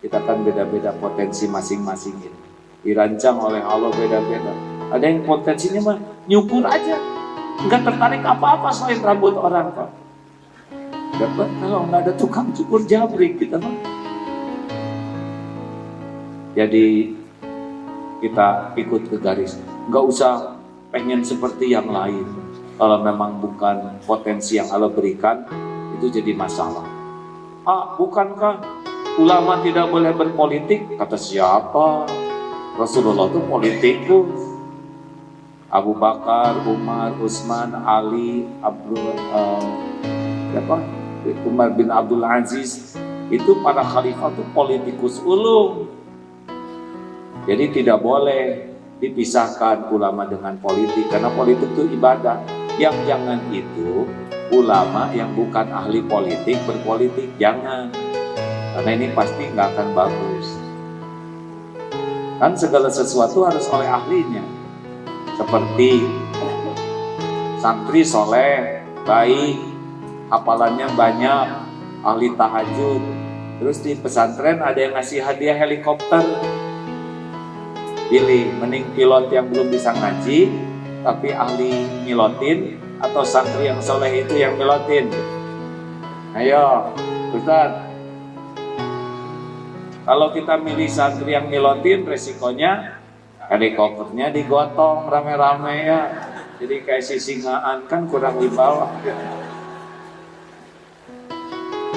Kita kan beda-beda potensi masing-masing ini. Dirancang oleh Allah beda-beda. Ada yang potensinya mah nyukur aja, nggak tertarik apa-apa selain rambut orang kok. Dapat kalau nggak ada tukang cukur jabrik kita mah. Jadi kita ikut ke garis, nggak usah pengen seperti yang lain. Kalau memang bukan potensi yang Allah berikan, itu jadi masalah. Bukankah ulama tidak boleh berpolitik? Kata siapa? Rasulullah itu politikus. Abu Bakar, Umar, Utsman, Ali, Umar bin Abdul Aziz, itu para khalifah itu politikus ulung. Jadi tidak boleh dipisahkan ulama dengan politik, karena politik itu ibadah. Yang jangan itu ulama yang bukan ahli politik berpolitik, jangan, karena ini pasti nggak akan bagus. Kan segala sesuatu harus oleh ahlinya. Seperti santri soleh, baik, hafalannya banyak, ahli tahajud, terus di pesantren ada yang ngasih hadiah helikopter. Pilih, mending pilot yang belum bisa ngaji tapi ahli milotin, atau santri yang soleh itu yang milotin? Ayo Ustaz, kalau kita milih santri yang milotin, resikonya helikopternya digotong rame-rame ya, jadi kayak sisingaan, kan kurang di bawah,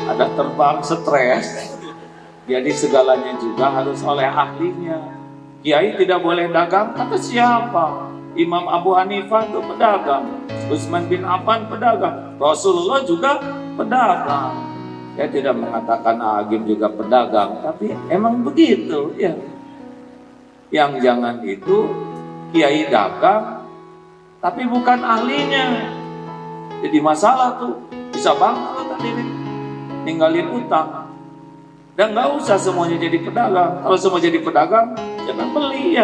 ada terbang stres. Jadi segalanya juga harus oleh ahlinya. Kiai tidak boleh dagang, kata siapa? Imam Abu Hanifah itu pedagang, Utsman bin Affan pedagang, Rasulullah juga pedagang. Ya tidak mengatakan Agim juga pedagang, tapi emang begitu ya. Yang jangan itu kiai dagang tapi bukan ahlinya, jadi masalah tuh, bisa bangkrut tadi nih, ninggalin utang. Dan nggak usah semuanya jadi pedagang. Kalau semua jadi pedagang, jangan beli ya.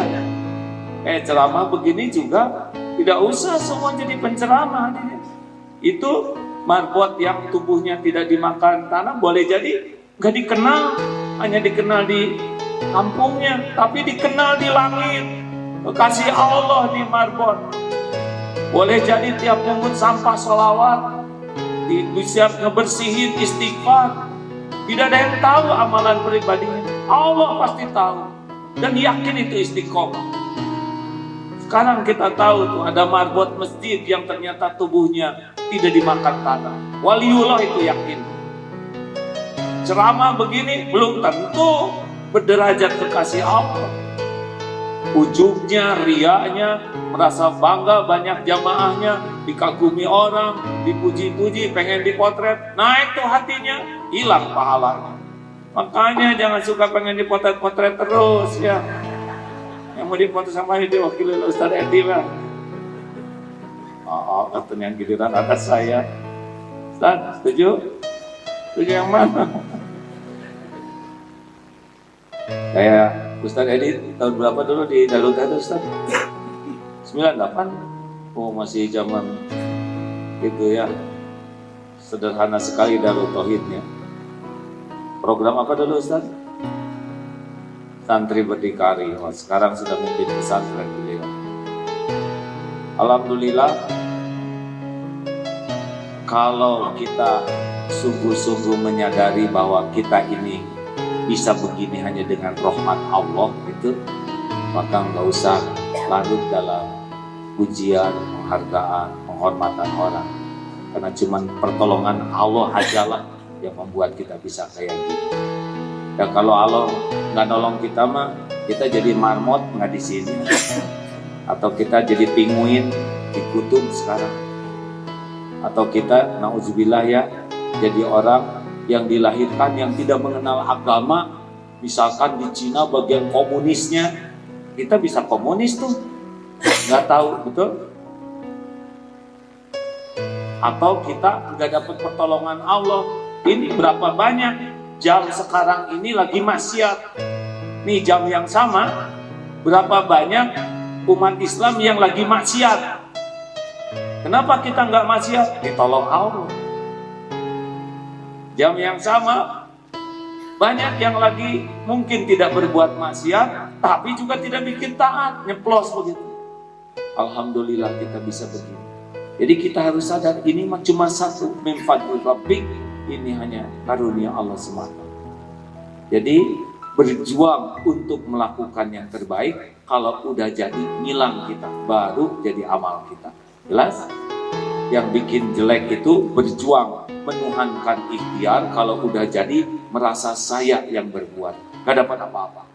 Ceramah begini juga tidak usah semua jadi penceramah. Itu marbot yang tubuhnya tidak dimakan tanah boleh jadi nggak dikenal, hanya dikenal di kampungnya, tapi dikenal di langit. Kekasih Allah di marbot. Boleh jadi tiap pungut sampah sholawat, siap ngebersihin istighfar. Tidak ada yang tahu amalan pribadinya, Allah pasti tahu dan yakin itu istiqomah. Sekarang kita tahu tuh ada marbot masjid yang ternyata tubuhnya tidak dimakan tanah. Waliullah itu yakin. Ceramah begini belum tentu berderajat kekasih Allah. Ujubnya, riaknya, merasa bangga banyak jamaahnya, dikagumi orang, dipuji-puji, pengen dipotret, naik tuh hatinya, hilang pahalanya. Makanya jangan suka pengen dipotret-potret terus ya. Yang mau dipotret sama ini wakil Ustaz Edi lah. Katanya giliran atas saya. Ustaz, setuju? Setuju yang mana? Kayak Ustaz Edi tahun berapa dulu di Darul Tauhid Ustaz? 98. Oh masih zaman itu ya. Sederhana sekali Darul Tauhidnya. Program apa dulu Ustaz? Santri berdikari. Sekarang sudah memimpin pesantren beliau. Alhamdulillah, kalau kita sungguh-sungguh menyadari bahwa kita ini bisa begini hanya dengan rahmat Allah itu, maka nggak usah larut dalam pujian, penghargaan, penghormatan orang, karena cuman pertolongan Allah ajalah yang membuat kita bisa kayak gitu. Ya kalau Allah nggak nolong kita mah, kita jadi marmot nggak di sini, atau kita jadi pinguin di kutub sekarang, atau kita nauzubillah ya jadi orang yang dilahirkan yang tidak mengenal agama. Misalkan di Cina bagian komunisnya, kita bisa komunis tuh nggak tahu, betul? Atau kita nggak dapat pertolongan Allah. Ini berapa banyak jam sekarang ini lagi maksiat. Nih jam yang sama, berapa banyak umat Islam yang lagi maksiat. Kenapa kita nggak maksiat? Ditolong Allah. Jam yang sama Banyak yang lagi mungkin tidak berbuat maksiat, tapi juga tidak bikin taat, nyeplos begitu. Alhamdulillah kita bisa begini. Jadi kita harus sadar ini cuma satu, min fadli rabbik, ini hanya karunia Allah semata. Jadi berjuang untuk melakukan yang terbaik, kalau udah jadi ngilang kita, baru jadi amal kita. Jelas? Yang bikin jelek itu berjuang menuhankan ikhtiar, kalau udah jadi merasa saya yang berbuat, gak dapat apa-apa.